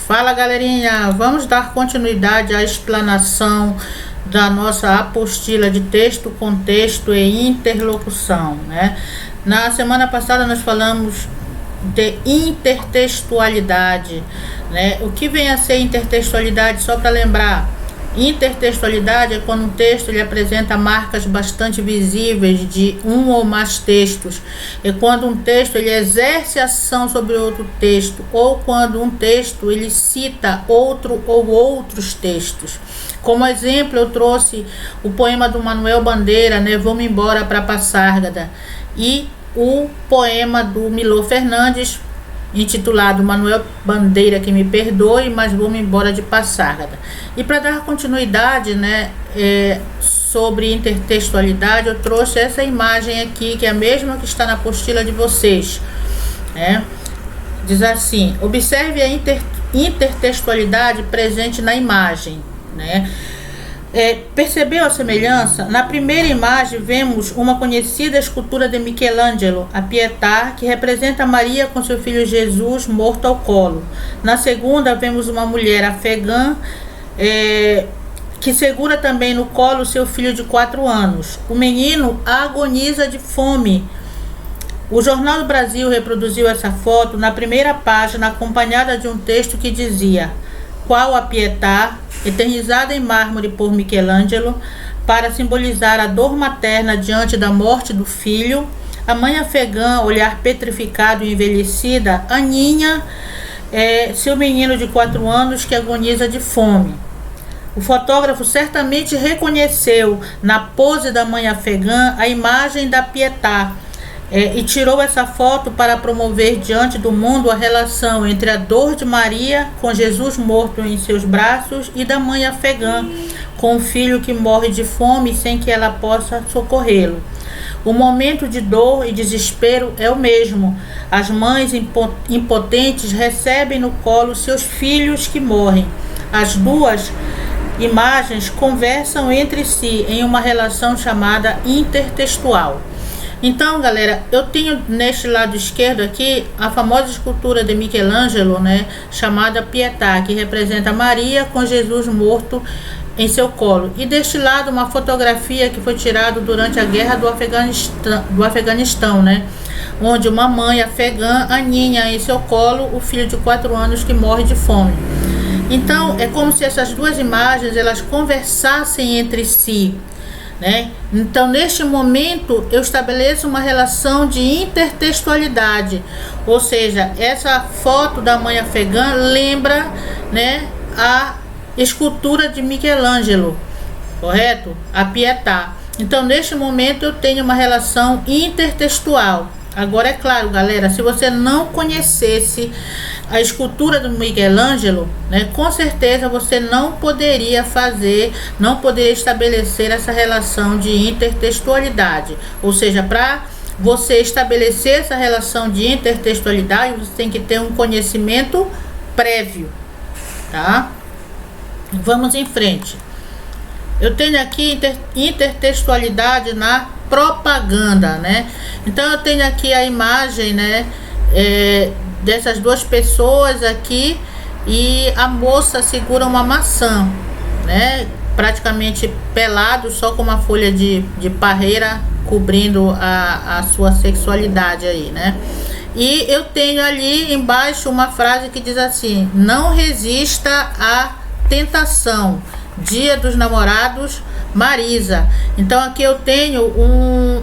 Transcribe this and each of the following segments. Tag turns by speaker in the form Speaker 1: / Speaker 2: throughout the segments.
Speaker 1: Fala, galerinha, vamos dar continuidade à explanação da nossa apostila de texto, contexto e interlocução, né? Na semana passada nós falamos de intertextualidade, né? O que vem a ser intertextualidade, só para lembrar? Intertextualidade é quando um texto ele apresenta marcas bastante visíveis de um ou mais textos. É quando um texto ele exerce ação sobre outro texto, ou quando um texto ele cita outro ou outros textos. Como exemplo, eu trouxe o poema do Manuel Bandeira, né, Vou-me embora para Passárgada, e o poema do Milor Fernandes, intitulado Manuel Bandeira que me perdoe, mas vou-me embora de Passárgada. E para dar continuidade, né, sobre intertextualidade, eu trouxe essa imagem aqui, que é a mesma que está na apostila de vocês, né? Diz assim: observe a intertextualidade presente na imagem, né? Percebeu a semelhança? Na primeira imagem vemos uma conhecida escultura de Michelangelo, a Pietà, que representa Maria com seu filho Jesus morto ao colo. Na segunda vemos uma mulher afegã que segura também no colo seu filho de 4 anos. O menino agoniza de fome. O Jornal do Brasil reproduziu essa foto na primeira página, acompanhada de um texto que dizia: qual a Pietà, eternizada em mármore por Michelangelo, para simbolizar a dor materna diante da morte do filho, a mãe afegã, olhar petrificado e envelhecida, aninha seu menino de 4 anos que agoniza de fome. O fotógrafo certamente reconheceu na pose da mãe afegã a imagem da Pietà, e tirou essa foto para promover diante do mundo a relação entre a dor de Maria com Jesus morto em seus braços e da mãe afegã com o filho que morre de fome sem que ela possa socorrê-lo. O momento de dor e desespero é o mesmo. As mães impotentes recebem no colo seus filhos que morrem. As duas imagens conversam entre si em uma relação chamada intertextual. Então, galera, eu tenho neste lado esquerdo aqui a famosa escultura de Michelangelo, né, chamada Pietà, que representa Maria com Jesus morto em seu colo. E deste lado uma fotografia que foi tirada durante a guerra do Afeganistão, né, onde uma mãe afegã aninha em seu colo o filho de 4 anos que morre de fome. Então, é como se essas duas imagens elas conversassem entre si, né? Então, neste momento, eu estabeleço uma relação de intertextualidade, ou seja, essa foto da mãe afegã lembra, né, a escultura de Michelangelo, correto? A Pietà. Então, neste momento, eu tenho uma relação intertextual. Agora, é claro, galera, se você não conhecesse a escultura do Michelangelo, né, com certeza você não poderia estabelecer essa relação de intertextualidade. Ou seja, para você estabelecer essa relação de intertextualidade, você tem que ter um conhecimento prévio, tá? Vamos em frente. Eu tenho aqui intertextualidade na propaganda, né? Então eu tenho aqui a imagem, né, dessas duas pessoas aqui, e a moça segura uma maçã, né, praticamente pelado, só com uma folha de parreira cobrindo a sua sexualidade aí, né? E eu tenho ali embaixo uma frase que diz assim: não resista à tentação, Dia dos Namorados, Marisa. Então aqui eu tenho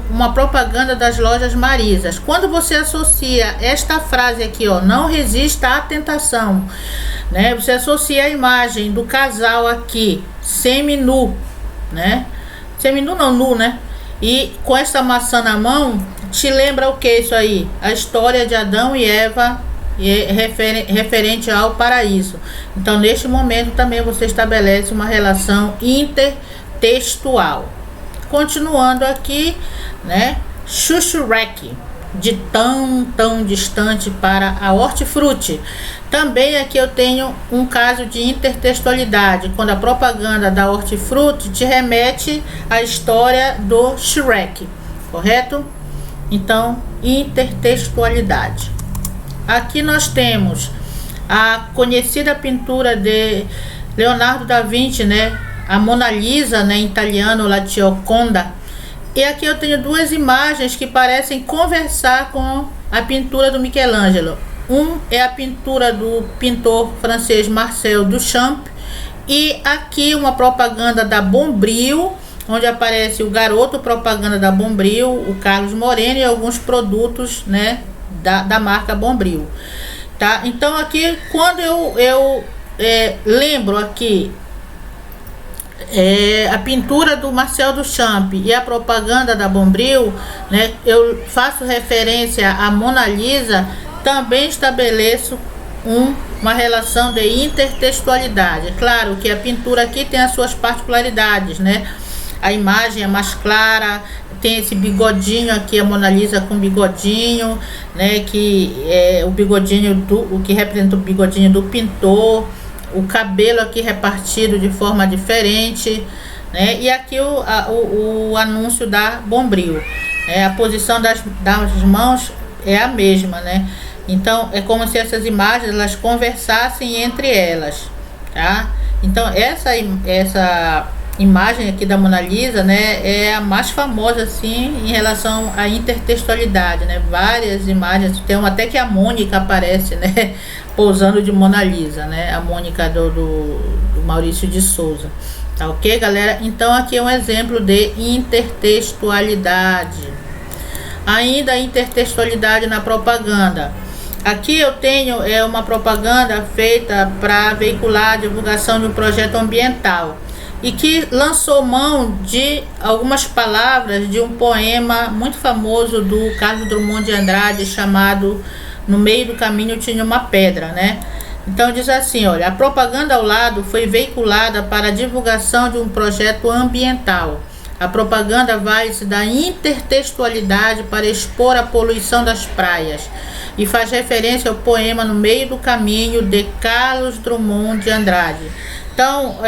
Speaker 1: uma propaganda das lojas Marisas. Quando você associa esta frase aqui, ó, não resista à tentação, né? Você associa a imagem do casal aqui, semi-nu, né? Semi-nu não, nu, né? E com essa maçã na mão, te lembra o que isso aí? A história de Adão e Eva, referente ao paraíso. Então, neste momento também você estabelece uma relação intertextual. Continuando aqui, né? Chuchurek, de tão distante para a hortifruti. Também aqui eu tenho um caso de intertextualidade, quando a propaganda da hortifruti te remete à história do Shrek, correto? Então, intertextualidade. Aqui nós temos a conhecida pintura de Leonardo da Vinci, né? A Mona Lisa, né? Em italiano, La Gioconda. E aqui eu tenho duas imagens que parecem conversar com a pintura do Michelangelo. Um é a pintura do pintor francês Marcel Duchamp, e aqui uma propaganda da Bombril, onde aparece o garoto propaganda da Bombril, o Carlos Moreno, e alguns produtos, né, da marca Bombril. Tá? Então aqui, quando eu lembro aqui a pintura do Marcel Duchamp e a propaganda da Bombril, né, eu faço referência à Mona Lisa, também estabeleço uma relação de intertextualidade. É claro que a pintura aqui tem as suas particularidades, né? A imagem é mais clara, tem esse bigodinho aqui, a Mona Lisa com bigodinho, né? Que é o bigodinho o que representa o bigodinho do pintor, o cabelo aqui repartido de forma diferente, né? E aqui o anúncio da Bombril, a posição das mãos é a mesma, né? Então é como se essas imagens elas conversassem entre elas, tá? Então essa imagem aqui da Mona Lisa, né, é a mais famosa assim em relação à intertextualidade, né? Várias imagens, tem uma até que a Mônica aparece, né, pousando de Mona Lisa, né? A Mônica do Maurício de Souza. Tá ok, galera? Então aqui é um exemplo de intertextualidade. Ainda a intertextualidade na propaganda. Aqui eu tenho uma propaganda feita para veicular a divulgação de um projeto ambiental e que lançou mão de algumas palavras de um poema muito famoso do Carlos Drummond de Andrade chamado No Meio do Caminho Tinha uma Pedra, né? Então diz assim, olha, a propaganda ao lado foi veiculada para a divulgação de um projeto ambiental. A propaganda vale-se da intertextualidade para expor a poluição das praias e faz referência ao poema No Meio do Caminho de Carlos Drummond de Andrade. Então,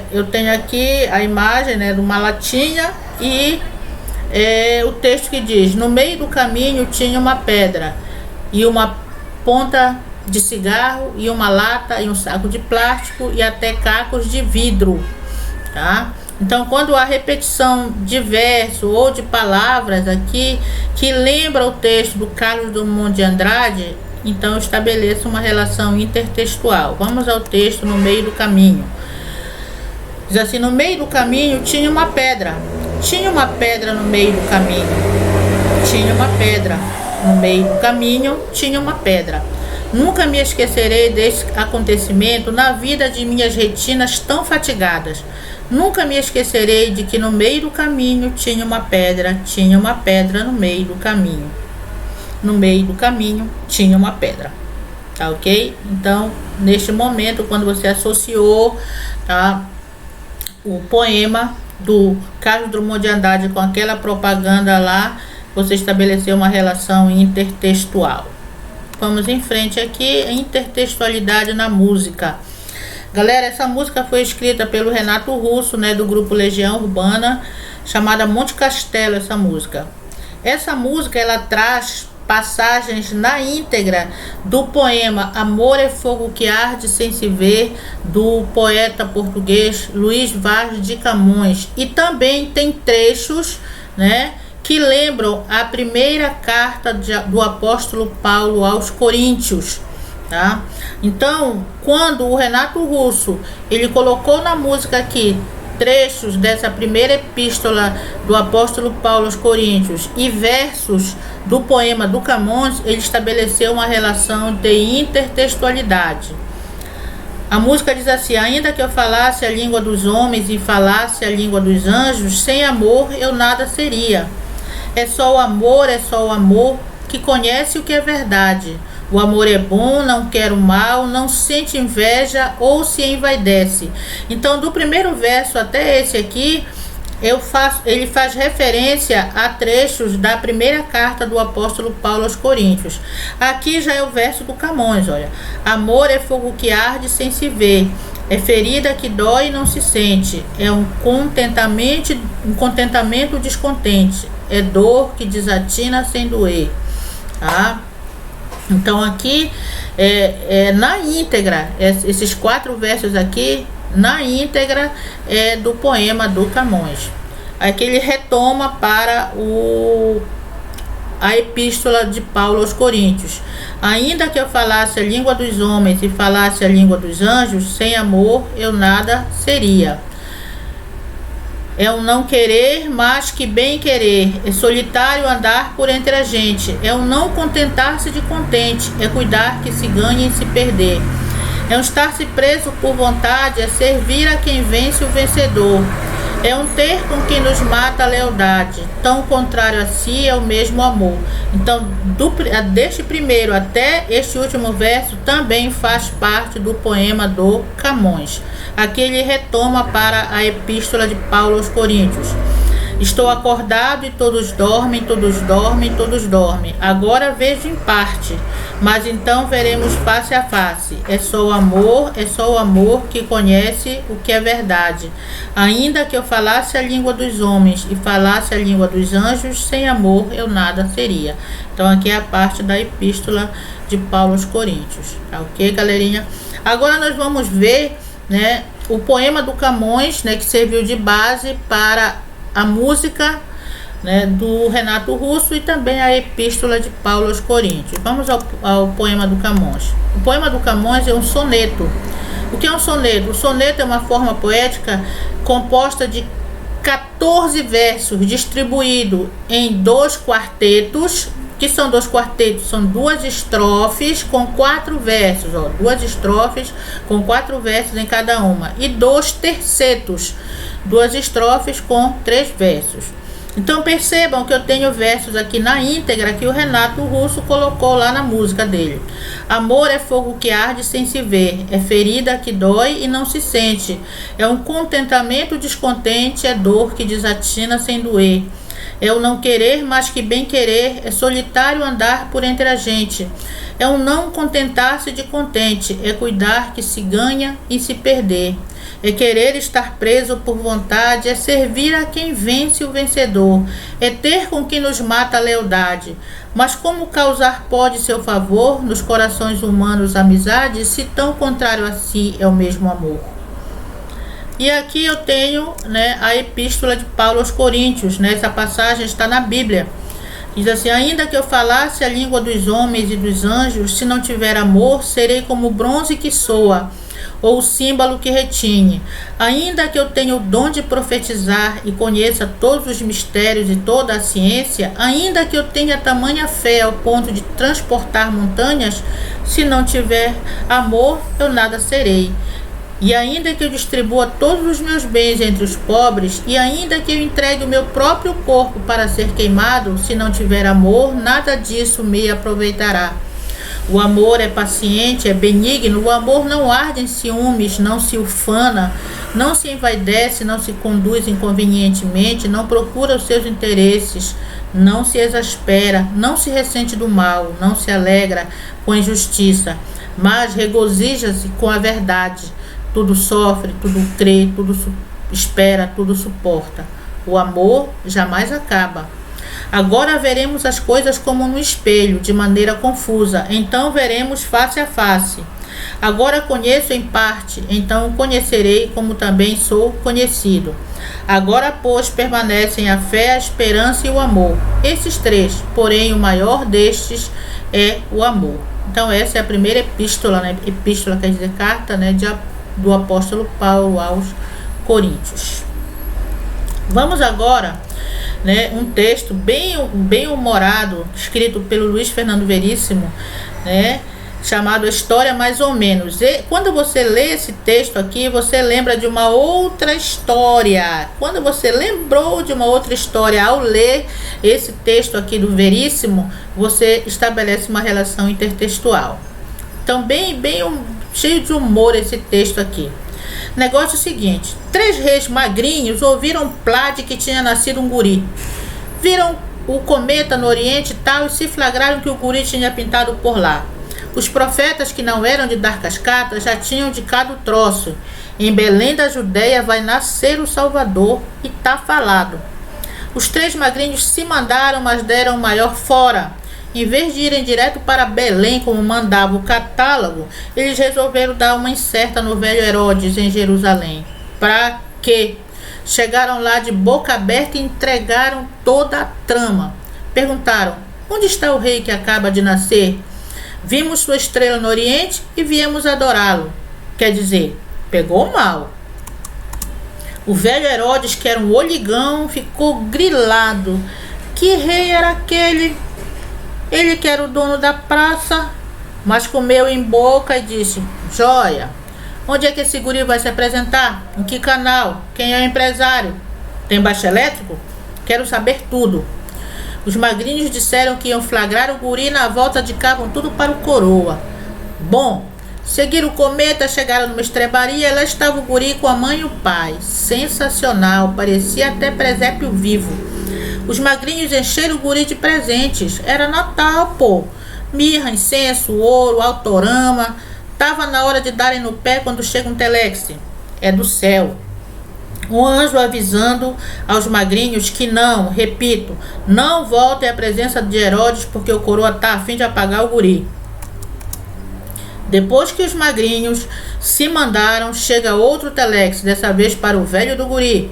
Speaker 1: eu tenho aqui a imagem, né, de uma latinha e o texto que diz: no meio do caminho tinha uma pedra e uma ponta de cigarro e uma lata e um saco de plástico e até cacos de vidro, tá? Então, quando há repetição de verso ou de palavras aqui que lembra o texto do Carlos Drummond de Andrade, então eu estabeleço uma relação intertextual. Vamos ao texto No Meio do Caminho. Diz assim: no meio do caminho tinha uma pedra. Tinha uma pedra no meio do caminho. Tinha uma pedra no meio do caminho. Tinha uma pedra. Nunca me esquecerei desse acontecimento na vida de minhas retinas tão fatigadas. Nunca me esquecerei de que no meio do caminho tinha uma pedra no meio do caminho. No meio do caminho tinha uma pedra. Tá ok? Então, neste momento, quando você associou, tá, o poema do Carlos Drummond de Andrade com aquela propaganda lá, você estabeleceu uma relação intertextual. Vamos em frente aqui, intertextualidade na música. Galera, essa música foi escrita pelo Renato Russo, né, do grupo Legião Urbana, chamada Monte Castelo, essa música. Essa música, ela traz passagens na íntegra do poema Amor é Fogo que Arde Sem Se Ver, do poeta português Luís Vaz de Camões. E também tem trechos, né, que lembram a primeira carta do apóstolo Paulo aos Coríntios. Tá? Então, quando o Renato Russo ele colocou na música aqui trechos dessa primeira epístola do apóstolo Paulo aos Coríntios e versos do poema do Camões, ele estabeleceu uma relação de intertextualidade. A música diz assim: ainda que eu falasse a língua dos homens e falasse a língua dos anjos, sem amor eu nada seria. É só o amor que conhece o que é verdade. O amor é bom, não quer o mal, não sente inveja ou se envaidece. Então, do primeiro verso até esse aqui, ele faz referência a trechos da primeira carta do apóstolo Paulo aos Coríntios. Aqui já é o verso do Camões, olha. Amor é fogo que arde sem se ver. É ferida que dói e não se sente. É um contentamento descontente. É dor que desatina sem doer. Tá? Então aqui na íntegra, esses 4 versos aqui, na íntegra do poema do Camões. Aqui ele retoma para a epístola de Paulo aos Coríntios. Ainda que eu falasse a língua dos homens e falasse a língua dos anjos, sem amor eu nada seria. É um não querer, mas que bem querer. É solitário andar por entre a gente. É um não contentar-se de contente. É cuidar que se ganhe e se perder. É um estar-se preso por vontade. É servir a quem vence o vencedor. É um ter com quem nos mata a lealdade. Tão contrário a si é o mesmo amor. Então, deste primeiro até este último verso também faz parte do poema do Camões. Aqui ele retoma para a epístola de Paulo aos Coríntios. Estou acordado e todos dormem, todos dormem, todos dormem. Agora vejo em parte, mas então veremos face a face. É só o amor que conhece o que é verdade. Ainda que eu falasse a língua dos homens e falasse a língua dos anjos, sem amor eu nada seria. Então aqui é a parte da epístola de Paulo aos Coríntios. Tá ok, galerinha? Agora nós vamos ver, né, o poema do Camões, né, que serviu de base para a música, né, do Renato Russo e também a epístola de Paulo aos Coríntios. Vamos ao poema do Camões. O poema do Camões é um soneto. O que é um soneto? O soneto é uma forma poética composta de 14 versos distribuído em 2 quartetos. Que são 2 quartetos? São 2 estrofes com 4 versos, 2 estrofes com 4 versos em cada uma, e 2 tercetos, 2 estrofes com 3 versos. Então percebam que eu tenho versos aqui na íntegra que o Renato Russo colocou lá na música dele. Amor é fogo que arde sem se ver, é ferida que dói e não se sente, é um contentamento descontente, é dor que desatina sem doer. É o não querer, mas que bem querer, é solitário andar por entre a gente. É um não contentar-se de contente, é cuidar que se ganha e se perder. É querer estar preso por vontade, é servir a quem vence o vencedor. É ter com quem nos mata a lealdade. Mas como causar pode seu favor nos corações humanos amizade, se tão contrário a si é o mesmo amor? E aqui eu tenho, né, a epístola de Paulo aos Coríntios, né? Essa passagem está na Bíblia. Diz assim: ainda que eu falasse a língua dos homens e dos anjos, se não tiver amor, serei como o bronze que soa, ou o símbolo que retine. Ainda que eu tenha o dom de profetizar e conheça todos os mistérios e toda a ciência, ainda que eu tenha tamanha fé ao ponto de transportar montanhas, se não tiver amor, eu nada serei. E ainda que eu distribua todos os meus bens entre os pobres, e ainda que eu entregue o meu próprio corpo para ser queimado, se não tiver amor, nada disso me aproveitará. O amor é paciente, é benigno, o amor não arde em ciúmes, não se ufana, não se envaidece, não se conduz inconvenientemente, não procura os seus interesses, não se exaspera, não se ressente do mal, não se alegra com a injustiça, mas regozija-se com a verdade. Tudo sofre, tudo crê, tudo espera, tudo suporta. O amor jamais acaba. Agora veremos as coisas como no espelho, de maneira confusa. Então veremos face a face. Agora conheço em parte, então conhecerei como também sou conhecido. Agora, pois, permanecem a fé, a esperança e o amor. Esses 3, porém o maior destes é o amor. Então essa é a primeira epístola, né? Epístola quer dizer carta, né, do apóstolo Paulo aos Coríntios. Vamos agora, né, um texto bem humorado, escrito pelo Luiz Fernando Veríssimo, né, chamado História Mais ou Menos. E quando você lê esse texto aqui, você lembra de uma outra história. Quando você lembrou de uma outra história ao ler esse texto aqui do Veríssimo, você estabelece uma relação intertextual. Então, cheio de humor esse texto aqui. Negócio é o seguinte: 3 reis magrinhos ouviram plá de que tinha nascido um guri. Viram o cometa no oriente e tal, e se flagraram que o guri tinha pintado por lá. Os profetas que não eram de dar cascata já tinham indicado o troço. Em Belém da Judéia vai nascer o Salvador, e tá falado. Os 3 magrinhos se mandaram, mas deram o maior fora. Em vez de irem direto para Belém, como mandava o catálogo, eles resolveram dar uma incerta no velho Herodes em Jerusalém. Para quê? Chegaram lá de boca aberta e entregaram toda a trama. Perguntaram: onde está o rei que acaba de nascer? Vimos sua estrela no Oriente e viemos adorá-lo. Quer dizer, pegou mal. O velho Herodes, que era um oligão, ficou grilado. Que rei era aquele? Ele que era o dono da praça, mas comeu em boca e disse: joia, onde é que esse guri vai se apresentar? Em que canal? Quem é o empresário? Tem baixo elétrico? Quero saber tudo. Os magrinhos disseram que iam flagrar o guri e na volta de cá vão tudo para o coroa. Bom, seguiram o cometa, chegaram numa estrebaria e lá estava o guri com a mãe e o pai. Sensacional, parecia até presépio vivo. Os magrinhos encheram o guri de presentes. Era Natal, pô. Mirra, incenso, ouro, autorama. Tava na hora de darem no pé quando chega um telex. É do céu. Um anjo avisando aos magrinhos que não, repito, não voltem à presença de Herodes porque o coroa tá a fim de apagar o guri. Depois que os magrinhos se mandaram, chega outro telex, dessa vez para o velho do guri.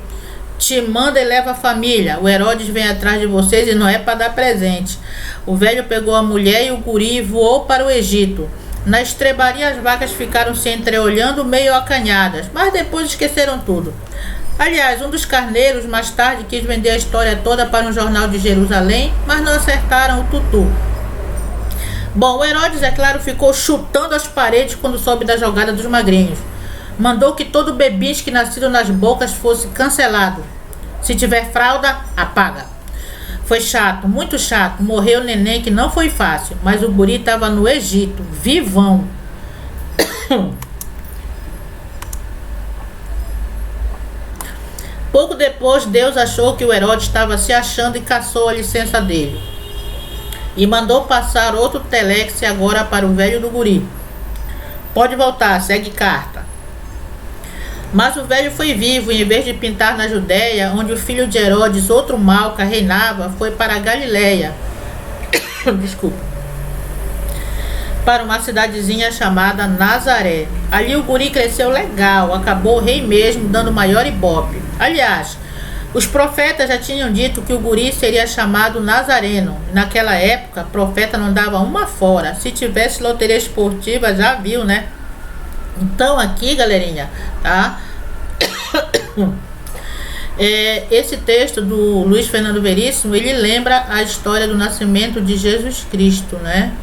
Speaker 1: Te manda e leva a família. O Herodes vem atrás de vocês e não é para dar presente. O velho pegou a mulher e o guri e voou para o Egito. Na estrebaria as vacas ficaram se entreolhando meio acanhadas, mas depois esqueceram tudo. Aliás, um dos carneiros mais tarde quis vender a história toda para um jornal de Jerusalém, mas não acertaram o tutu. Bom, o Herodes, é claro, ficou chutando as paredes quando soube da jogada dos magrinhos. Mandou que todo bebisque nascido nas bocas fosse cancelado. Se tiver fralda, apaga. Foi chato, muito chato. Morreu o neném, que não foi fácil, mas o guri estava no Egito, vivão. Pouco depois, Deus achou que o Herodes estava se achando e cassou a licença dele. E mandou passar outro telex agora para o velho do guri. Pode voltar, segue carta. Mas o velho foi vivo e em vez de pintar na Judéia, onde o filho de Herodes, outro Malca, reinava, foi para a Galileia. Desculpa. Para uma cidadezinha chamada Nazaré. Ali o guri cresceu legal, acabou rei mesmo, dando maior ibope. Aliás, os profetas já tinham dito que o guri seria chamado Nazareno. Naquela época, profeta não dava uma fora. Se tivesse loteria esportiva, já viu, né? Então aqui, galerinha, tá? Esse texto do Luiz Fernando Veríssimo, ele lembra a história do nascimento de Jesus Cristo, né?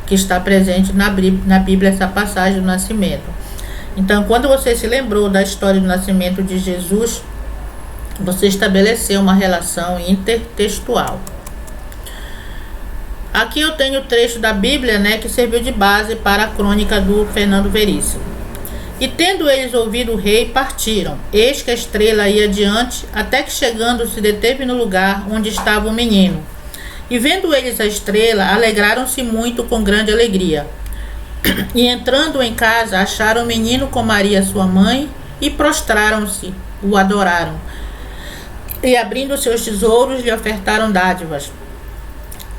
Speaker 1: Que está presente na Bíblia, essa passagem do nascimento. Então, quando você se lembrou da história do nascimento de Jesus, você estabeleceu uma relação intertextual. Aqui eu tenho o trecho da Bíblia, né, que serviu de base para a crônica do Fernando Veríssimo. E tendo eles ouvido o rei, partiram. Eis que a estrela ia adiante, até que chegando se deteve no lugar onde estava o menino. E vendo eles a estrela, alegraram-se muito com grande alegria. E entrando em casa, acharam o menino com Maria sua mãe, e prostraram-se, o adoraram. E abrindo seus tesouros, lhe ofertaram dádivas,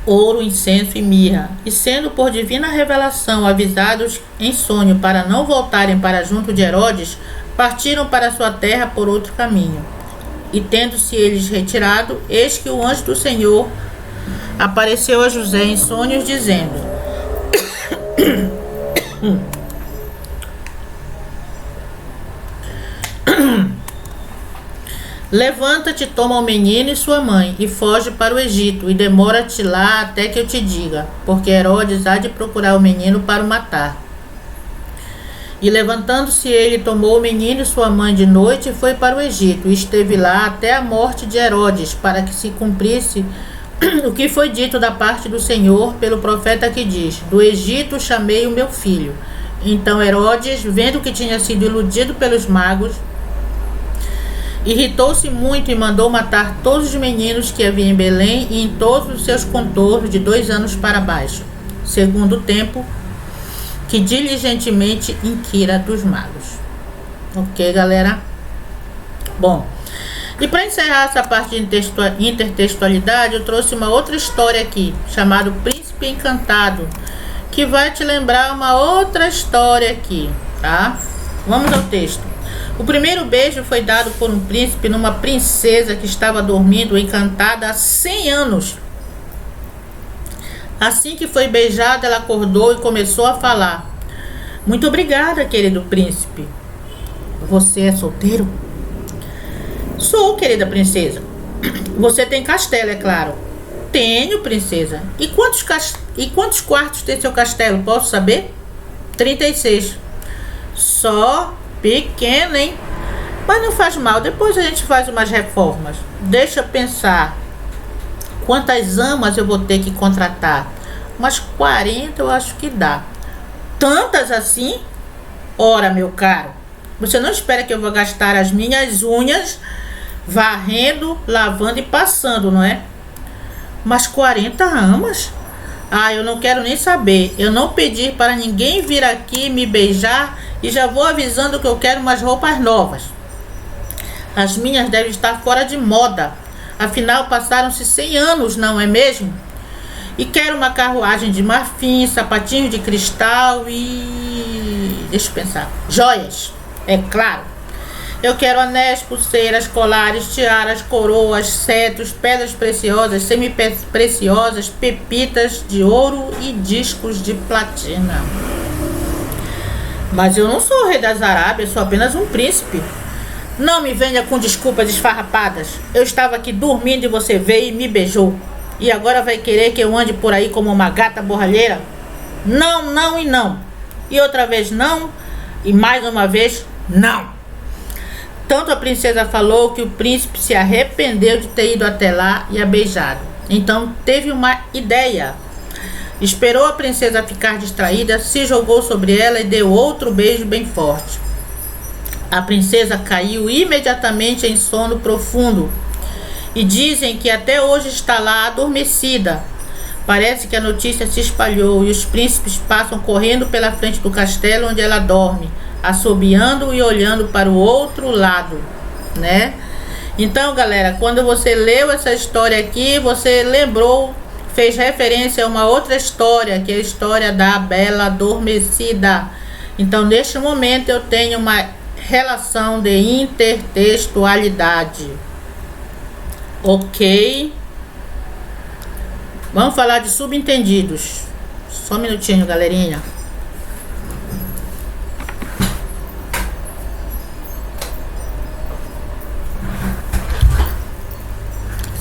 Speaker 1: ouro, incenso e mirra. E sendo por divina revelação avisados em sonho para não voltarem para junto de Herodes, partiram para sua terra por outro caminho. E tendo-se eles retirado, eis que o anjo do Senhor apareceu a José em sonhos, dizendo: levanta-te, toma o menino e sua mãe, e foge para o Egito, e demora-te lá até que eu te diga, porque Herodes há de procurar o menino para o matar. E levantando-se ele, tomou o menino e sua mãe de noite e foi para o Egito, e esteve lá até a morte de Herodes, para que se cumprisse o que foi dito da parte do Senhor pelo profeta que diz: do Egito chamei o meu filho. Então Herodes, vendo que tinha sido iludido pelos magos, irritou-se muito e mandou matar todos os meninos que havia em Belém e em todos os seus contornos de 2 anos para baixo, segundo o tempo que diligentemente inquira dos magos. Ok, galera? Bom, e para encerrar essa parte de intertextualidade, eu trouxe uma outra história aqui, chamada Príncipe Príncipe Encantado, que vai te lembrar uma outra história aqui, tá? Vamos ao texto. O primeiro beijo foi dado por um príncipe numa princesa que estava dormindo encantada há 100 anos. Assim que foi beijada, ela acordou e começou a falar. Muito obrigada, querido príncipe. Você é solteiro? Sou, querida princesa. Você tem castelo, é claro. Tenho, princesa. E quantos quartos tem seu castelo? Posso saber? 36. Só pequeno, hein? Mas não faz mal. Depois a gente faz umas reformas. Deixa eu pensar. Quantas amas eu vou ter que contratar? Umas 40 eu acho que dá. Tantas assim? Ora, meu caro, você não espera que eu vou gastar as minhas unhas varrendo, lavando e passando, não é? Mas 40 amas? Ah, eu não quero nem saber. Eu não pedi para ninguém vir aqui me beijar e já vou avisando que eu quero umas roupas novas. As minhas devem estar fora de moda. Afinal, passaram-se 100 anos, não é mesmo? E quero uma carruagem de marfim, sapatinho de cristal e... deixa eu pensar. Joias, é claro. Eu quero anéis, pulseiras, colares, tiaras, coroas, cetros, pedras preciosas, semi-preciosas, pepitas de ouro e discos de platina. Mas eu não sou o rei das Arábias, sou apenas um príncipe. Não me venha com desculpas esfarrapadas. Eu estava aqui dormindo e você veio e me beijou. E agora vai querer que eu ande por aí como uma gata borralheira? Não, não e não. E outra vez não. E mais uma vez não. Tanto a princesa falou que o príncipe se arrependeu de ter ido até lá e a beijado. Então teve uma ideia. Esperou a princesa ficar distraída, se jogou sobre ela e deu outro beijo bem forte. A princesa caiu imediatamente em sono profundo. E dizem que até hoje está lá adormecida. Parece que a notícia se espalhou e os príncipes passam correndo pela frente do castelo onde ela dorme, assobiando e olhando para o outro lado, né? Então, galera, quando você leu essa história aqui, você lembrou, fez referência a uma outra história, que é a história da Bela Adormecida. Então, neste momento, eu tenho uma relação de intertextualidade. Ok. Vamos falar de subentendidos. Só um minutinho, galerinha.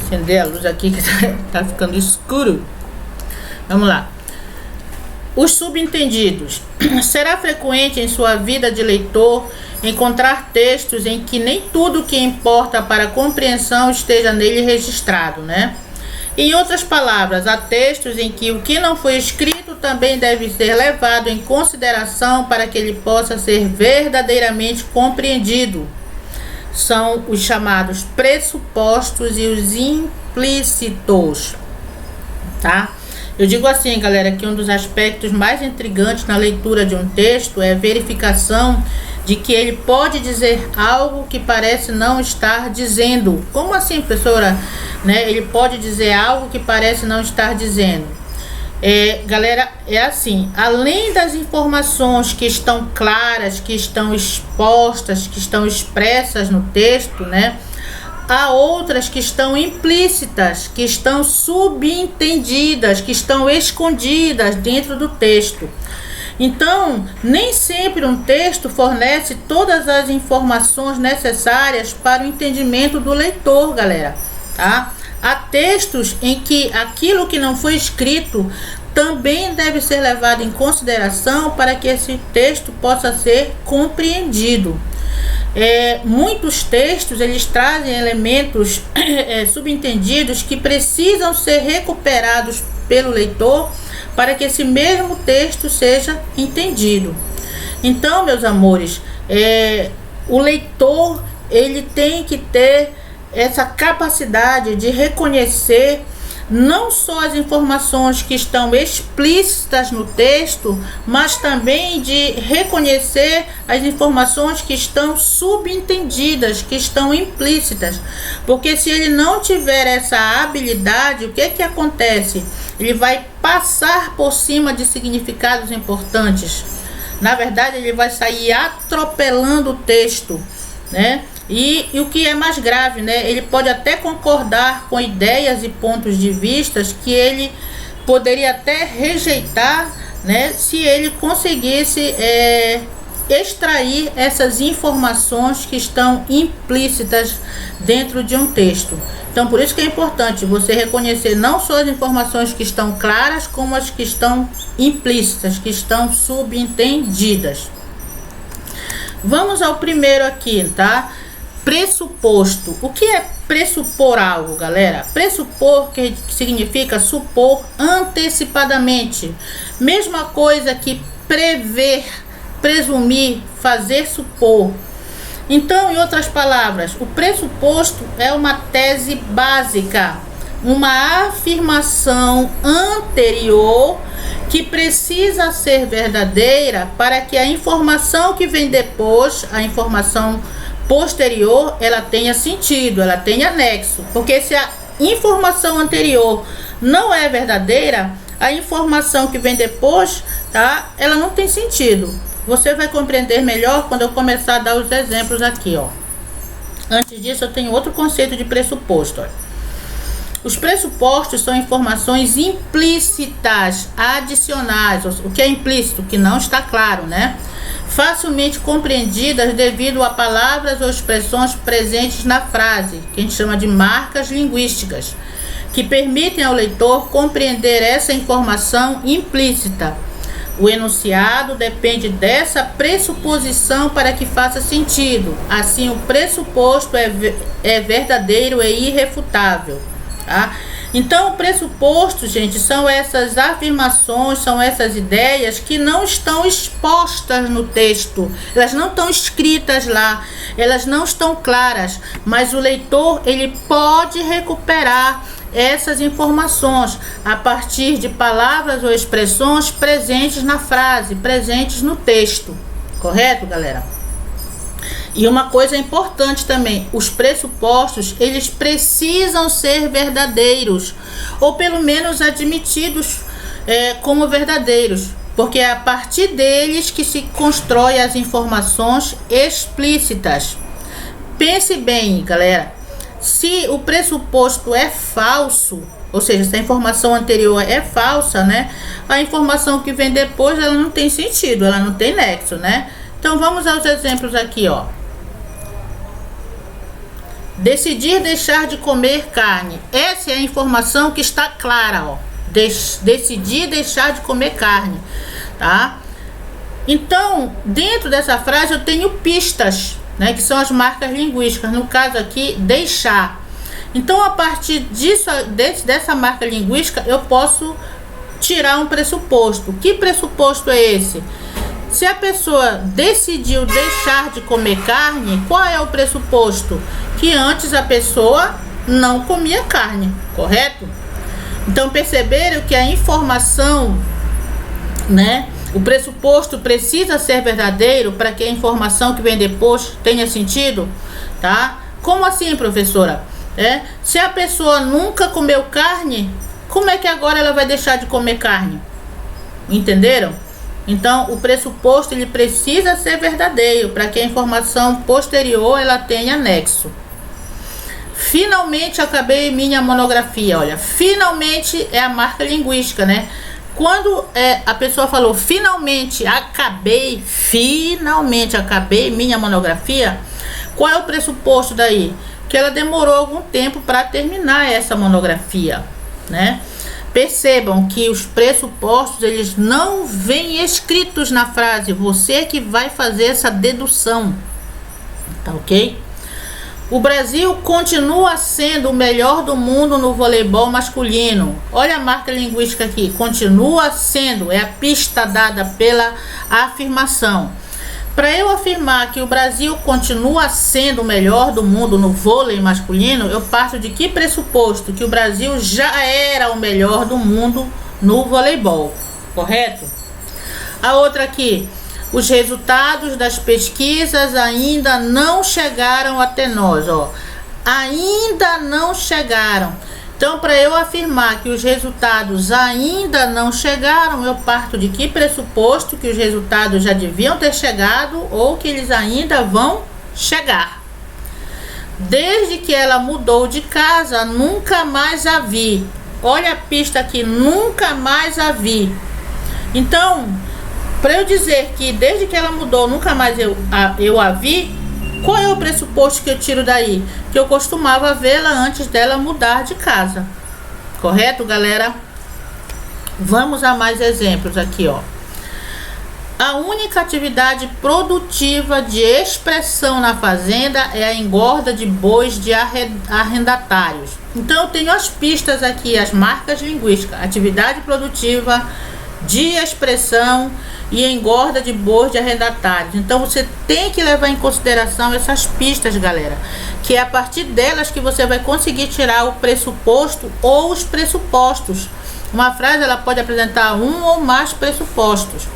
Speaker 1: Acender a luz aqui que tá ficando escuro. Vamos lá. Os subentendidos. Será frequente em sua vida de leitor encontrar textos em que nem tudo que importa para a compreensão esteja nele registrado, né? Em outras palavras, há textos em que o que não foi escrito também deve ser levado em consideração para que ele possa ser verdadeiramente compreendido. São os chamados pressupostos e os implícitos, tá? Eu digo assim, galera, que um dos aspectos mais intrigantes na leitura de um texto é a verificação de que ele pode dizer algo que parece não estar dizendo. Como assim, professora? Né? Ele pode dizer algo que parece não estar dizendo. Galera, é assim, além das informações que estão claras, que estão expostas, que estão expressas no texto, né? Há outras que estão implícitas, que estão subentendidas, que estão escondidas dentro do texto. Então, nem sempre um texto fornece todas as informações necessárias para o entendimento do leitor, galera, tá? Há textos em que aquilo que não foi escrito também deve ser levado em consideração para que esse texto possa ser compreendido. Muitos textos eles trazem elementos subentendidos que precisam ser recuperados pelo leitor para que esse mesmo texto seja entendido. Então, meus amores, o leitor ele tem que ter essa capacidade de reconhecer não só as informações que estão explícitas no texto, mas também de reconhecer as informações que estão subentendidas, que estão implícitas. Porque se ele não tiver essa habilidade, o que acontece? Ele vai passar por cima de significados importantes. Na verdade, ele vai sair atropelando o texto, né? E o que é mais grave, né? Ele pode até concordar com ideias e pontos de vista que ele poderia até rejeitar, né? Se ele conseguisse extrair essas informações que estão implícitas dentro de um texto. Então, por isso que é importante você reconhecer não só as informações que estão claras, como as que estão implícitas, que estão subentendidas. Vamos ao primeiro aqui, tá? Pressuposto. O que é pressupor algo, galera? Pressupor, que significa supor antecipadamente. Mesma coisa que prever, presumir, fazer supor. Então, em outras palavras, o pressuposto é uma tese básica, uma afirmação anterior que precisa ser verdadeira para que a informação que vem depois, a informação posterior, ela tenha sentido, ela tenha nexo. Porque se a informação anterior não é verdadeira, a informação que vem depois, tá? Ela não tem sentido. Você vai compreender melhor quando eu começar a dar os exemplos aqui, ó. Antes disso, eu tenho outro conceito de pressuposto, ó. Os pressupostos são informações implícitas, adicionais. O que é implícito? Que não está claro, né? Facilmente compreendidas devido a palavras ou expressões presentes na frase, que a gente chama de marcas linguísticas, que permitem ao leitor compreender essa informação implícita. O enunciado depende dessa pressuposição para que faça sentido. Assim, o pressuposto é verdadeiro e irrefutável. Tá? Então, o pressuposto, gente, são essas afirmações, são essas ideias que não estão expostas no texto. Elas não estão escritas lá, elas não estão claras, mas o leitor, ele pode recuperar essas informações a partir de palavras ou expressões presentes na frase, presentes no texto. Correto, galera? E uma coisa importante também, os pressupostos, eles precisam ser verdadeiros, ou pelo menos admitidos como verdadeiros, porque é a partir deles que se constrói as informações explícitas. Pense bem, galera, se o pressuposto é falso, ou seja, se a informação anterior é falsa, né? A informação que vem depois, ela não tem sentido, ela não tem nexo, né? Então vamos aos exemplos aqui, ó. Decidir deixar de comer carne. Essa é a informação que está clara, ó. Decidir deixar de comer carne, tá? Então, dentro dessa frase eu tenho pistas, né, que são as marcas linguísticas. No caso aqui, deixar. Então, a partir disso, dessa marca linguística, eu posso tirar um pressuposto. Que pressuposto é esse? Se a pessoa decidiu deixar de comer carne, qual é o pressuposto? Que antes a pessoa não comia carne, correto? Então, perceberam que a informação, né, o pressuposto precisa ser verdadeiro para que a informação que vem depois tenha sentido, tá? Como assim, professora? Se a pessoa nunca comeu carne, como é que agora ela vai deixar de comer carne? Entenderam? Então, o pressuposto, ele precisa ser verdadeiro para que a informação posterior ela tenha nexo. Finalmente acabei minha monografia. Olha, finalmente é a marca linguística, né? Quando a pessoa falou finalmente acabei minha monografia, qual é o pressuposto daí? Que ela demorou algum tempo para terminar essa monografia, né? Percebam que os pressupostos, eles não vêm escritos na frase, você que vai fazer essa dedução, tá ok? O Brasil continua sendo o melhor do mundo no voleibol masculino. Olha a marca linguística aqui, continua sendo, é a pista dada pela afirmação. Para eu afirmar que o Brasil continua sendo o melhor do mundo no vôlei masculino, eu parto de que pressuposto? Que o Brasil já era o melhor do mundo no voleibol, correto? A outra aqui, os resultados das pesquisas ainda não chegaram até nós, ó. Ainda não chegaram. Então, para eu afirmar que os resultados ainda não chegaram, eu parto de que pressuposto? Que os resultados já deviam ter chegado ou que eles ainda vão chegar. Desde que ela mudou de casa, nunca mais a vi. Olha a pista aqui, nunca mais a vi. Então, para eu dizer que desde que ela mudou, nunca mais eu a vi, qual é o pressuposto que eu tiro daí? Que eu costumava vê-la antes dela mudar de casa. Correto, galera? Vamos a mais exemplos aqui, ó. A única atividade produtiva de expressão na fazenda é a engorda de bois de arrendatários. Então, eu tenho as pistas aqui, as marcas linguísticas. Atividade produtiva de expressão e engorda de bois de arrendatários. Então você tem que levar em consideração essas pistas, galera, que é a partir delas que você vai conseguir tirar o pressuposto ou os pressupostos. Uma frase ela pode apresentar um ou mais pressupostos.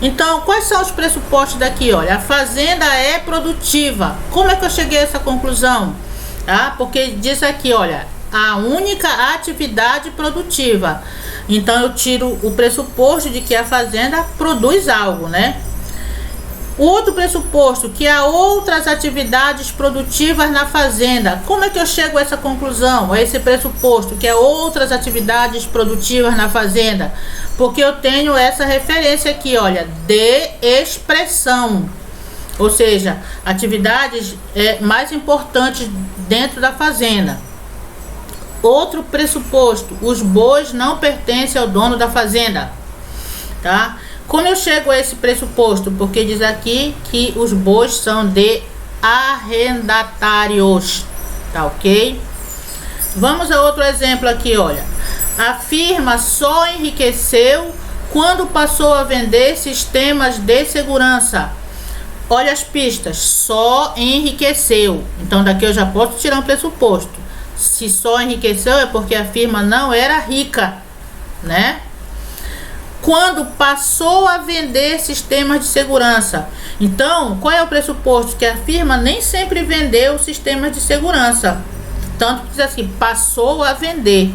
Speaker 1: Então, quais são os pressupostos daqui? Olha, a fazenda é produtiva. Como é que eu cheguei a essa conclusão? Tá? Porque diz aqui, olha, a única atividade produtiva. Então eu tiro o pressuposto de que a fazenda produz algo, né? Outro pressuposto, que há outras atividades produtivas na fazenda. Como é que eu chego a essa conclusão, a esse pressuposto, que há outras atividades produtivas na fazenda? Porque eu tenho essa referência aqui, olha, de expressão. Ou seja, atividades mais importantes dentro da fazenda. Outro pressuposto, os bois não pertencem ao dono da fazenda, tá? Como eu chego a esse pressuposto? Porque diz aqui que os bois são de arrendatários, tá ok? Vamos a outro exemplo aqui, olha. A firma só enriqueceu quando passou a vender sistemas de segurança. Olha as pistas, só enriqueceu. Então daqui eu já posso tirar um pressuposto. Se só enriqueceu é porque a firma não era rica, né? Quando passou a vender sistemas de segurança. Então, qual é o pressuposto? Que a firma nem sempre vendeu sistemas de segurança. Tanto que diz assim, passou a vender.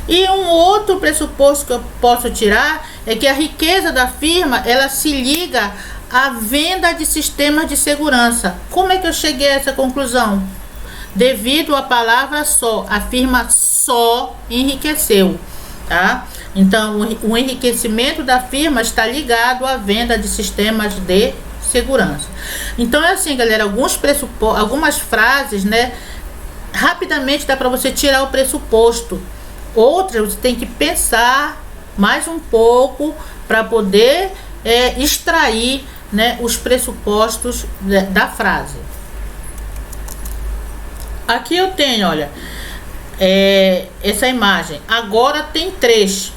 Speaker 1: E um outro pressuposto que eu posso tirar é que a riqueza da firma, ela se liga à venda de sistemas de segurança. Como é que eu cheguei a essa conclusão? Devido à palavra só, a firma só enriqueceu, tá? Então, o enriquecimento da firma está ligado à venda de sistemas de segurança. Então, é assim, galera, algumas frases, né? Rapidamente dá para você tirar o pressuposto. Outras, você tem que pensar mais um pouco para poder extrair, né, os pressupostos da frase. Aqui eu tenho, olha, essa imagem. Agora tem 3,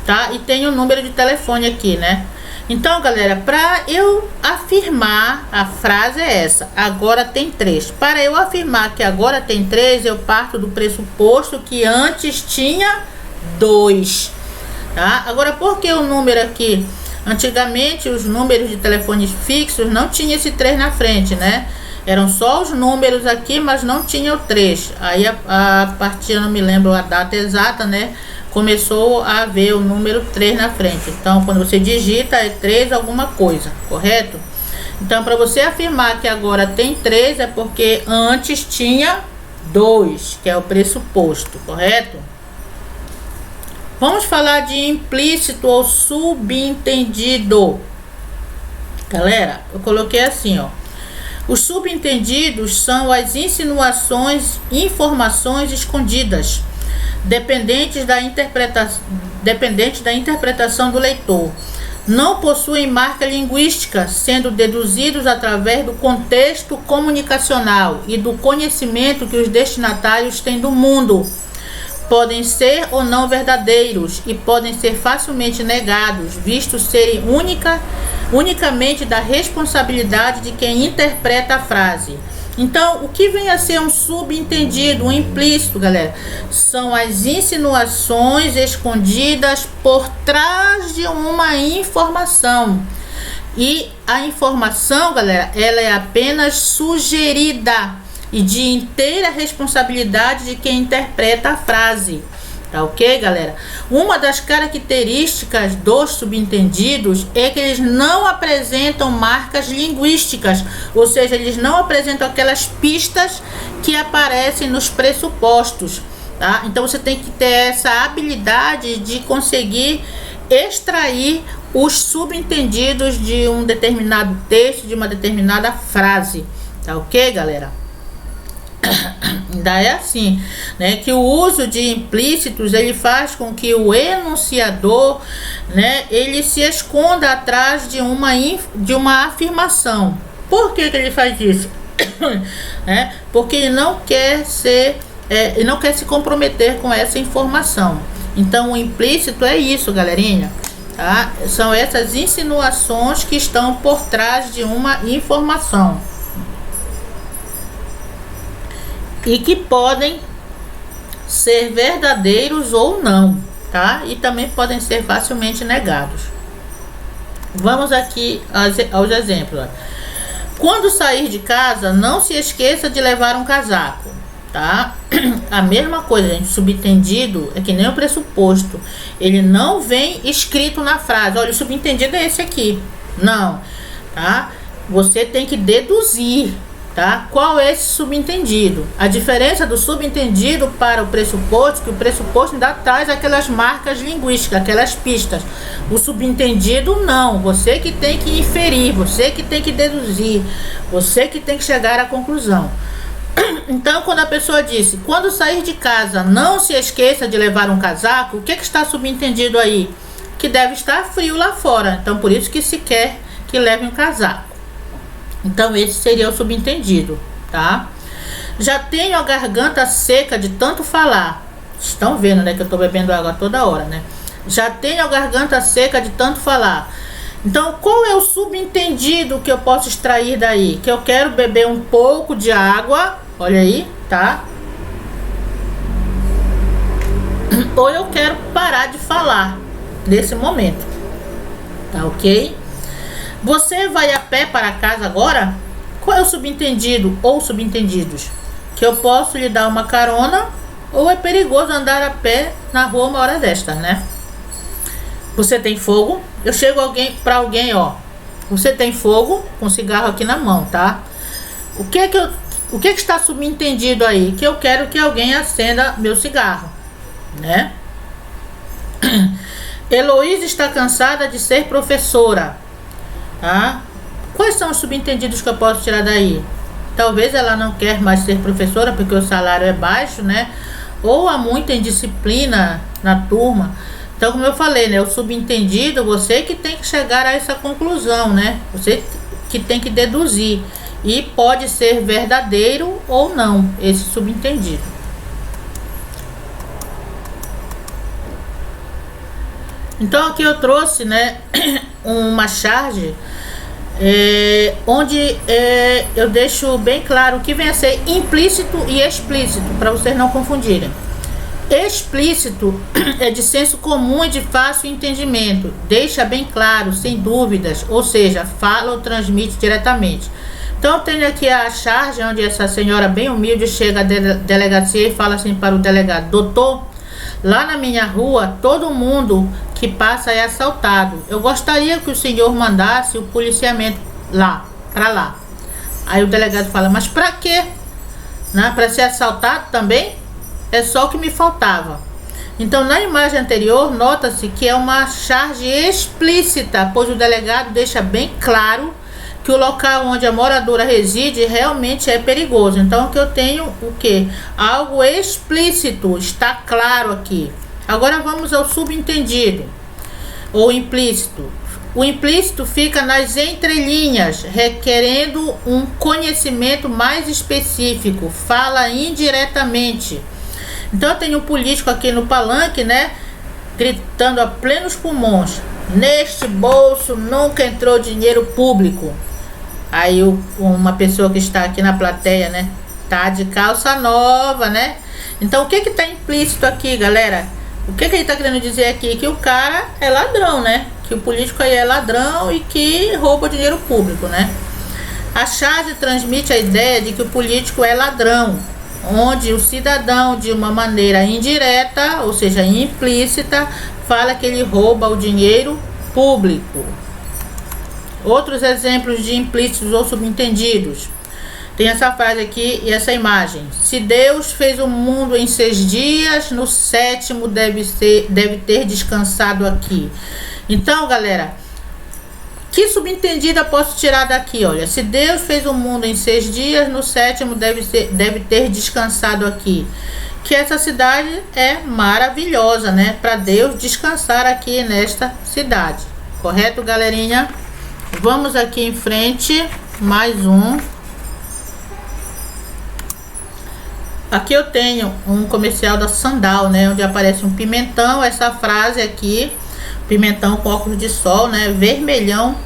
Speaker 1: tá? E tem o número de telefone aqui, né? Então, galera, para eu afirmar, a frase é essa. Agora tem 3. Para eu afirmar que agora tem 3, eu parto do pressuposto que antes tinha 2, tá? Agora, por que o número aqui? Antigamente, os números de telefones fixos não tinha esse 3 na frente, né? Eram só os números aqui, mas não tinha o 3. Aí a partir, eu não me lembro a data exata, né? Começou a ver o número 3 na frente. Então, quando você digita, é 3 alguma coisa, correto? Então, para você afirmar que agora tem 3, é porque antes tinha 2, que é o pressuposto, correto? Vamos falar de implícito ou subentendido. Galera, eu coloquei assim, ó. Os subentendidos são as insinuações, informações escondidas, dependentes da interpretação do leitor. Não possuem marca linguística, sendo deduzidos através do contexto comunicacional e do conhecimento que os destinatários têm do mundo. Podem ser ou não verdadeiros e podem ser facilmente negados, visto serem unicamente da responsabilidade de quem interpreta a frase. Então, o que vem a ser um subentendido, um implícito, galera? São as insinuações escondidas por trás de uma informação. E a informação, galera, ela é apenas sugerida e de inteira responsabilidade de quem interpreta a frase. Tá ok, galera? Uma das características dos subentendidos é que eles não apresentam marcas linguísticas, ou seja, eles não apresentam aquelas pistas que aparecem nos pressupostos, tá? Então você tem que ter essa habilidade de conseguir extrair os subentendidos de um determinado texto, de uma determinada frase, tá ok, galera? Ainda é assim, né, que o uso de implícitos ele faz com que o enunciador, né, ele se esconda atrás de uma afirmação. Por que ele faz isso? Porque ele não quer ele não quer se comprometer com essa informação. Então o implícito é isso, galerinha, tá? São essas insinuações que estão por trás de uma informação e que podem ser verdadeiros ou não, tá? E também podem ser facilmente negados. Vamos aqui aos exemplos. Quando sair de casa, não se esqueça de levar um casaco, tá? A mesma coisa, gente. Subentendido é que nem o pressuposto. Ele não vem escrito na frase. Olha, o subentendido é esse aqui. Não, tá? Você tem que deduzir, tá? Qual é esse subentendido? A diferença do subentendido para o pressuposto, que o pressuposto ainda traz aquelas marcas linguísticas, aquelas pistas. O subentendido não, você que tem que inferir, você que tem que deduzir, você que tem que chegar à conclusão. Então, quando a pessoa disse, quando sair de casa, não se esqueça de levar um casaco, o que está subentendido aí? Que deve estar frio lá fora, então por isso que se quer que leve um casaco. Então esse seria o subentendido, tá? Já tenho a garganta seca de tanto falar. Estão vendo, né, que eu tô bebendo água toda hora, né? Já tenho a garganta seca de tanto falar. Então qual é o subentendido que eu posso extrair daí? Que eu quero beber um pouco de água, olha aí, tá? Ou eu quero parar de falar nesse momento, tá ok? Você vai a pé para casa agora? Qual é o subentendido ou subentendidos? Que eu posso lhe dar uma carona ou é perigoso andar a pé na rua uma hora destas, né? Você tem fogo? Eu chego para alguém, ó. Você tem fogo com cigarro aqui na mão, tá? O que está subentendido aí? Que eu quero que alguém acenda meu cigarro, né? Heloísa está cansada de ser professora. Tá? Quais são os subentendidos que eu posso tirar daí? Talvez ela não quer mais ser professora porque o salário é baixo, né? Ou há muita indisciplina na turma. Então, como eu falei, né? O subentendido, você que tem que chegar a essa conclusão, né? Você que tem que deduzir. E pode ser verdadeiro ou não, esse subentendido. Então, aqui eu trouxe, né? Uma charge onde eu deixo bem claro o que vem a ser implícito e explícito, para vocês não confundirem. Explícito é de senso comum e de fácil entendimento, deixa bem claro, sem dúvidas, ou seja, fala ou transmite diretamente. Então eu tenho aqui a charge onde essa senhora bem humilde chega à delegacia e fala assim para o delegado: doutor, lá na minha rua todo mundo que passa é assaltado. Eu gostaria que o senhor mandasse o policiamento para lá. Aí o delegado fala: mas para quê? Né? Para ser assaltado também? É só o que me faltava. Então, na imagem anterior, nota-se que é uma charge explícita, pois o delegado deixa bem claro que o local onde a moradora reside realmente é perigoso. Então, que eu tenho o quê? Algo explícito, está claro aqui. Agora vamos ao subentendido, ou implícito. O implícito fica nas entrelinhas, requerendo um conhecimento mais específico, fala indiretamente. Então eu tenho um político aqui no palanque, né, gritando a plenos pulmões: Neste bolso nunca entrou dinheiro público. Aí uma pessoa que está aqui na plateia, né, tá de calça nova, né? Então o que está implícito aqui, galera? O que ele está querendo dizer aqui? Que o cara é ladrão, né? Que o político aí é ladrão e que rouba dinheiro público, né? A charge transmite a ideia de que o político é ladrão, onde o cidadão, de uma maneira indireta, ou seja, implícita, fala que ele rouba o dinheiro público. Outros exemplos de implícitos ou subentendidos. Tem essa frase aqui e essa imagem. Se Deus fez o mundo em 6 dias, no 7º deve ter descansado aqui. Então, galera, que subentendido eu posso tirar daqui? Olha, se Deus fez o mundo em 6 dias, no 7º deve ter descansado aqui. Que essa cidade é maravilhosa, né? Para Deus descansar aqui nesta cidade. Correto, galerinha? Vamos aqui em frente. Mais um. Aqui eu tenho um comercial da Sandal, né? Onde aparece um pimentão. Essa frase aqui. Pimentão com óculos de sol, né? Vermelhão.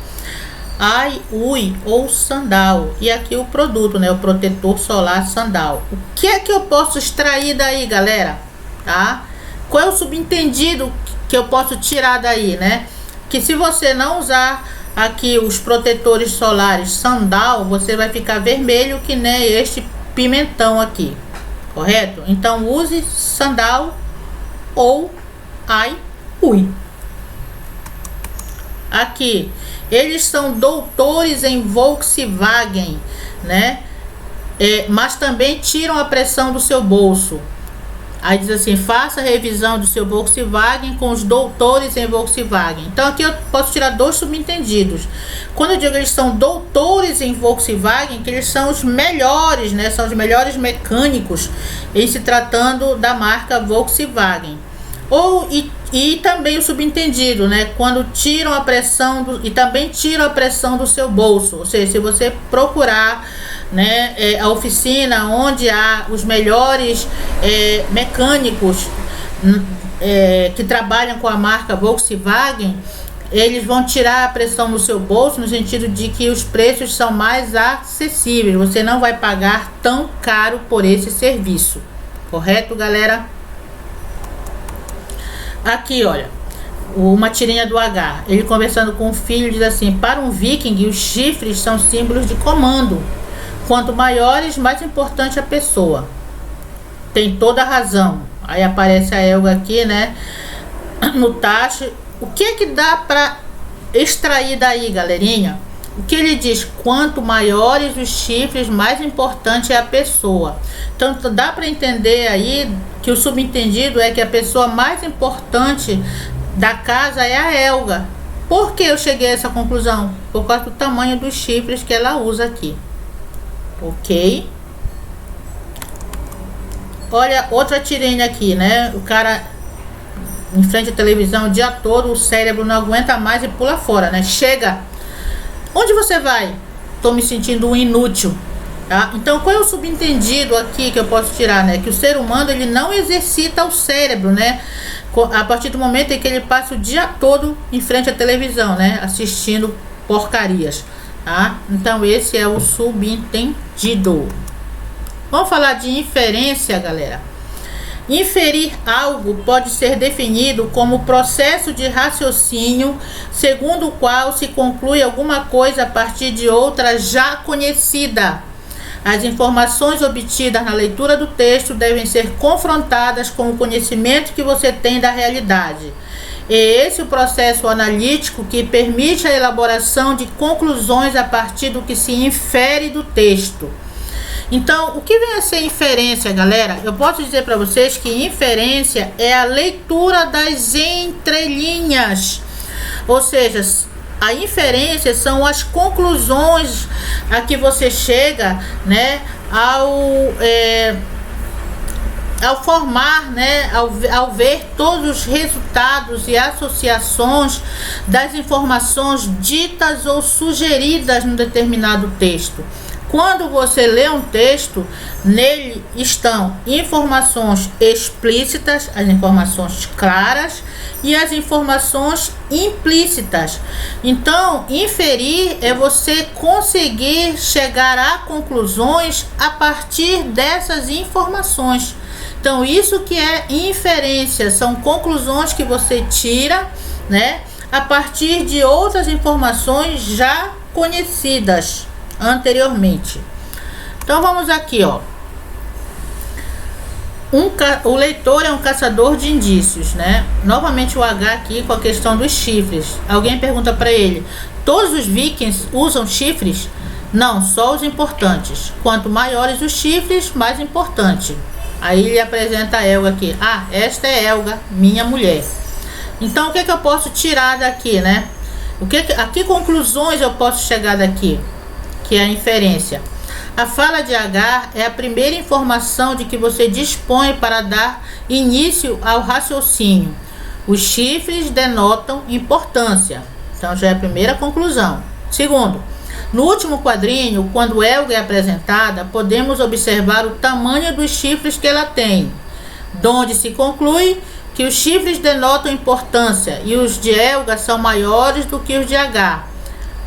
Speaker 1: Ai, ui ou Sandal. E aqui o produto, né? O protetor solar Sandal. O que é que eu posso extrair daí, galera? Tá? Qual é o subentendido que eu posso tirar daí, né? Que se você não usar aqui os protetores solares Sandal, você vai ficar vermelho que nem este pimentão aqui. Correto? Então use Sandal ou ai, ui. Aqui, eles são doutores em Volkswagen, né? Mas também tiram a pressão do seu bolso. Aí diz assim, faça a revisão do seu Volkswagen com os doutores em Volkswagen. Então aqui eu posso tirar 2 subentendidos. Quando eu digo que eles são doutores em Volkswagen, que eles são os melhores, né? São os melhores mecânicos em se tratando da marca Volkswagen. E também o subentendido, né? Quando tiram a pressão e também tiram a pressão do seu bolso. Ou seja, se você procurar, né, a oficina onde há os melhores mecânicos que trabalham com a marca Volkswagen, eles vão tirar a pressão do seu bolso no sentido de que os preços são mais acessíveis. Você não vai pagar tão caro por esse serviço. Correto, galera? Aqui, olha, uma tirinha do H. Ele conversando com o filho diz assim: para um viking, os chifres são símbolos de comando. Quanto maiores, mais importante a pessoa. Tem toda a razão. Aí aparece a Elga aqui, né? No tacho. O que é que dá para extrair daí, galerinha? O que ele diz? Quanto maiores os chifres, mais importante é a pessoa. Então dá para entender aí que o subentendido é que a pessoa mais importante da casa é a Elga. Por que eu cheguei a essa conclusão? Por causa do tamanho dos chifres que ela usa aqui. Ok? Olha, outra tirinha aqui, né? O cara em frente à televisão o dia todo, o cérebro não aguenta mais e pula fora, né? Chega! Onde você vai? Tô me sentindo um inútil. Tá? Então, qual é o subentendido aqui que eu posso tirar, né? Que o ser humano, ele não exercita o cérebro, né? A partir do momento em que ele passa o dia todo em frente à televisão, né? Assistindo porcarias, tá? Então, esse é o subentendido. Vamos falar de inferência, galera. Inferir algo pode ser definido como processo de raciocínio segundo o qual se conclui alguma coisa a partir de outra já conhecida. As informações obtidas na leitura do texto devem ser confrontadas com o conhecimento que você tem da realidade. É esse o processo analítico que permite a elaboração de conclusões a partir do que se infere do texto. Então, o que vem a ser inferência, galera? Eu posso dizer para vocês que inferência é a leitura das entrelinhas. Ou seja, a inferência são as conclusões a que você chega, né, ao formar, né, ao ver todos os resultados e associações das informações ditas ou sugeridas num determinado texto. Quando você lê um texto, nele estão informações explícitas, as informações claras e as informações implícitas. Então, inferir é você conseguir chegar a conclusões a partir dessas informações. Então, isso que é inferência, são conclusões que você tira, né, a partir de outras informações já conhecidas anteriormente. Então vamos aqui, ó. O leitor é um caçador de indícios, né? Novamente o H aqui com a questão dos chifres. Alguém pergunta para ele: todos os vikings usam chifres? Não, só os importantes. Quanto maiores os chifres, mais importante. Aí ele apresenta a Helga aqui. Ah, esta é Helga, minha mulher. Então o que eu posso tirar daqui, né? A que conclusões eu posso chegar daqui? Que é a inferência. A fala de H é a primeira informação de que você dispõe para dar início ao raciocínio. Os chifres denotam importância. Então já é a primeira conclusão. Segundo, no último quadrinho, quando Helga é apresentada, podemos observar o tamanho dos chifres que ela tem, donde se conclui que os chifres denotam importância e os de Helga são maiores do que os de H.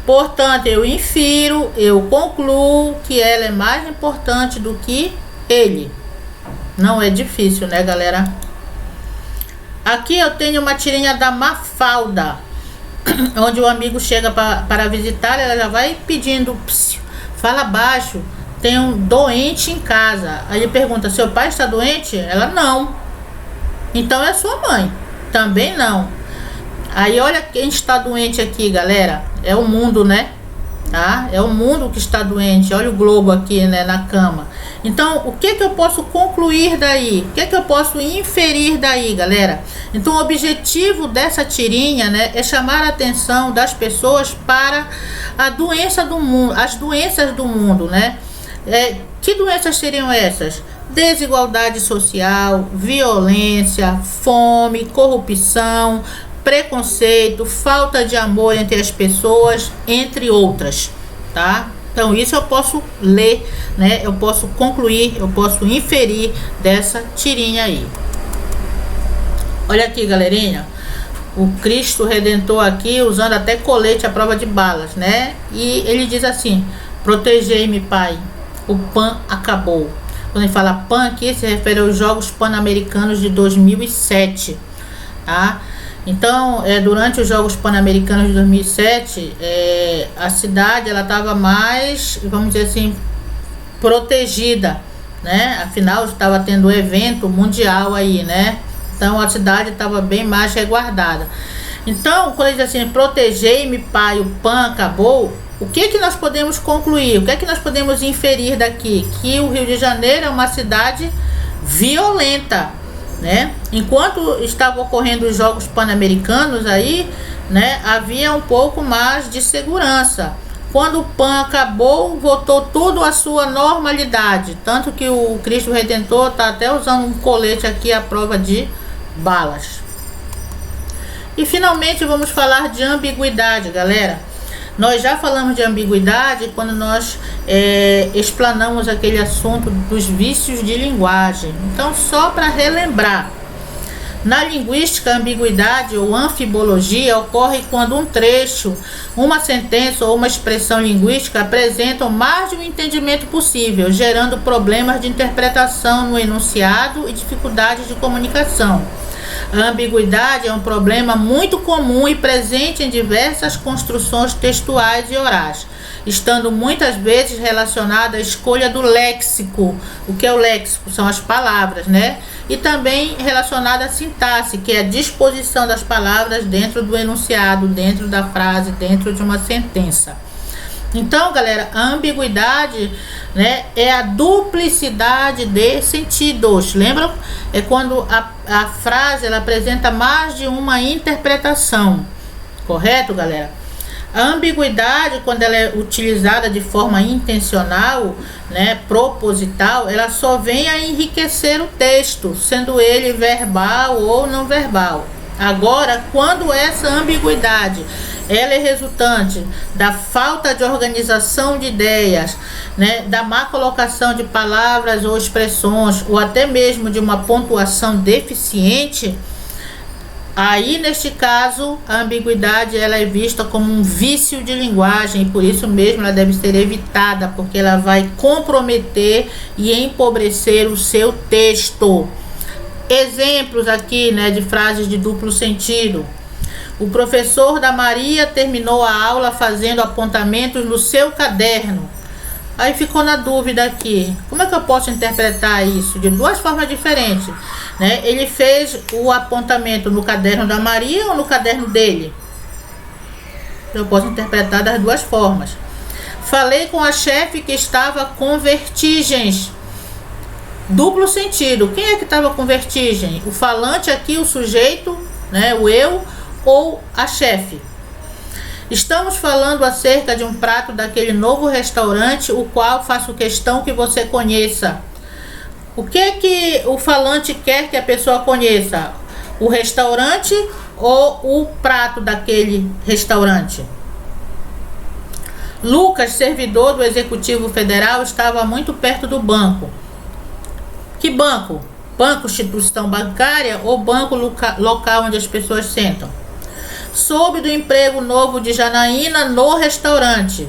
Speaker 1: Portanto, eu infiro, eu concluo que ela é mais importante do que ele. Não é difícil, né, galera? Aqui eu tenho uma tirinha da Mafalda, onde o amigo chega para visitar, ela já vai pedindo, fala baixo, tem um doente em casa. Aí ele pergunta, seu pai está doente? Ela, não. Então é sua mãe? Também não. Aí olha quem está doente aqui, galera. É o mundo, né? Tá? É o mundo que está doente. Olha o globo aqui, né, na cama. Então, o que eu posso concluir daí? O que eu posso inferir daí, galera? Então, o objetivo dessa tirinha, né, é chamar a atenção das pessoas para a doença do mundo, as doenças do mundo, né? Que doenças seriam essas? Desigualdade social, violência, fome, corrupção, preconceito, falta de amor entre as pessoas, entre outras, tá? Então isso eu posso ler, né? Eu posso concluir, eu posso inferir dessa tirinha aí. Olha aqui, galerinha, o Cristo Redentor aqui usando até colete à prova de balas, né? E ele diz assim: protegei-me, Pai, o PAN acabou. Quando ele fala PAN aqui, se refere aos Jogos Pan-Americanos de 2007, tá? Então, durante os Jogos Pan-Americanos de 2007, a cidade ela estava mais, vamos dizer assim, protegida, né? Afinal, estava tendo um evento mundial aí, né? Então, a cidade estava bem mais resguardada. Então, quando ele diz assim, protegei-me, Pai, o PAN acabou, o que nós podemos concluir? O que nós podemos inferir daqui? Que o Rio de Janeiro é uma cidade violenta, né? Enquanto estavam ocorrendo os Jogos Pan-Americanos aí, né, havia um pouco mais de segurança. Quando o PAN acabou, voltou tudo à sua normalidade, tanto que o Cristo Redentor está até usando um colete aqui à prova de balas. E finalmente vamos falar de ambiguidade, galera. Nós já falamos de ambiguidade quando nós explanamos aquele assunto dos vícios de linguagem. Então, só para relembrar, na linguística, a ambiguidade ou anfibologia ocorre quando um trecho, uma sentença ou uma expressão linguística apresentam mais de um entendimento possível, gerando problemas de interpretação no enunciado e dificuldades de comunicação. A ambiguidade é um problema muito comum e presente em diversas construções textuais e orais, estando muitas vezes relacionada à escolha do léxico. O que é o léxico? São as palavras, né? E também relacionada à sintaxe, que é a disposição das palavras dentro do enunciado, dentro da frase, dentro de uma sentença. Então, galera, a ambiguidade, né, é a duplicidade de sentidos. Lembram? É quando a frase ela apresenta mais de uma interpretação. Correto, galera? A ambiguidade, quando ela é utilizada de forma intencional, né, proposital, ela só vem a enriquecer o texto, sendo ele verbal ou não verbal. Agora, quando essa ambiguidade ela é resultante da falta de organização de ideias, né, da má colocação de palavras ou expressões, ou até mesmo de uma pontuação deficiente, aí neste caso a ambiguidade ela é vista como um vício de linguagem, e por isso mesmo ela deve ser evitada, porque ela vai comprometer e empobrecer o seu texto. Exemplos aqui, né, de frases de duplo sentido. O professor da Maria terminou a aula fazendo apontamentos no seu caderno. Aí ficou na dúvida aqui, como é que eu posso interpretar isso? De duas formas diferentes, né? Ele fez o apontamento no caderno da Maria ou no caderno dele? Eu posso interpretar das duas formas. Falei com a chefe que estava com vertigens. Duplo sentido. Quem é que estava com vertigem? O falante aqui, o sujeito, né? O eu ou a chefe? Estamos falando acerca de um prato daquele novo restaurante, o qual faço questão que você conheça. O que é que o falante quer que a pessoa conheça? O restaurante ou o prato daquele restaurante? Lucas, servidor do Executivo Federal, estava muito perto do banco. Que banco? Banco, instituição bancária ou banco local onde as pessoas sentam? Soube do emprego novo de Janaína no restaurante.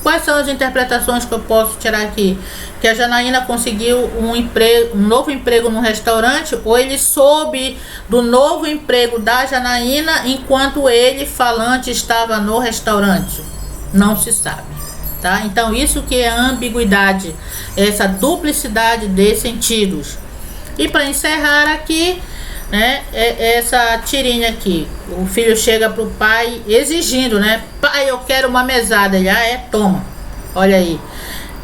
Speaker 1: Quais são as interpretações que eu posso tirar aqui? Que a Janaína conseguiu um novo emprego no restaurante, ou ele soube do novo emprego da Janaína enquanto ele, falante, estava no restaurante? Não se sabe, tá? Então isso que é a ambiguidade, essa duplicidade de sentidos. E para encerrar aqui, né, essa tirinha aqui, o filho chega pro pai exigindo, né, pai, eu quero uma mesada. Ele, toma, olha aí.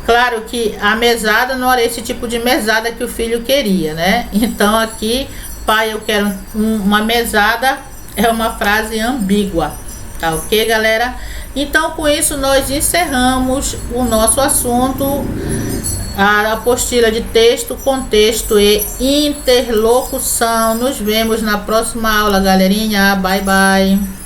Speaker 1: Claro que a mesada não era esse tipo de mesada que o filho queria, né? Então aqui, pai, eu quero uma mesada, é uma frase ambígua, tá ok, galera? Então com isso nós encerramos o nosso assunto, a apostila de texto, contexto e interlocução. Nos vemos na próxima aula, galerinha. Bye, bye.